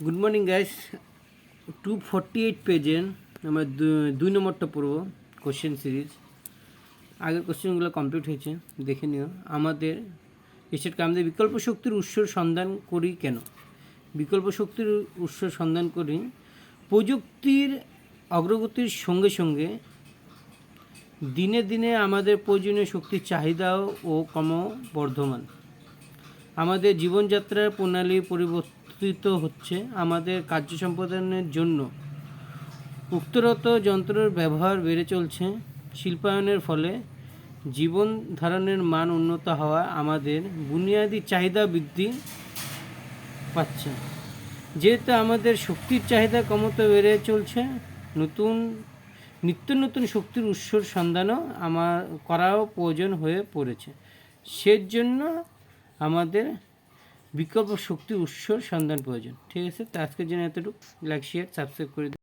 Good morning guys. 248 পেজের আমরা দুই নম্বরটা পড়ব, কোশ্চেন সিরিজ। আগের কোশ্চেনগুলো কমপ্লিট হয়েছে, দেখে নিও। আমাদের আমাদের বিকল্প শক্তির উৎসর সন্ধান করি কেন? বিকল্প শক্তির উৎস সন্ধান করি প্রযুক্তির অগ্রগতির সঙ্গে সঙ্গে দিনে দিনে আমাদের প্রয়োজনীয় শক্তির চাহিদাও ও ক্রমবর্ধমান। আমাদের জীবনযাত্রার প্রণালী পরিবর্তিত হচ্ছে। আমাদের কার্য সম্পাদনের জন্য উক্তরত যন্ত্রের ব্যবহার বেড়ে চলছে। শিল্পায়নের ফলে জীবন ধারণের মান উন্নত হওয়া আমাদের বুনিয়াদী চাহিদা বৃদ্ধি পাচ্ছে। যেহেতু আমাদের শক্তির চাহিদা ক্রমত বেড়ে চলছে, নিত্য নতুন শক্তির উৎসর সন্ধানও করাও প্রয়োজন হয়ে পড়েছে। সেজন্য আমাদের বিকল্প শক্তির উৎসর সন্ধান প্রয়োজন। ঠিক আছে, তো আজকের জন্য এতটুকু। লাইক, শেয়ার, সাবস্ক্রাইব করে দিন।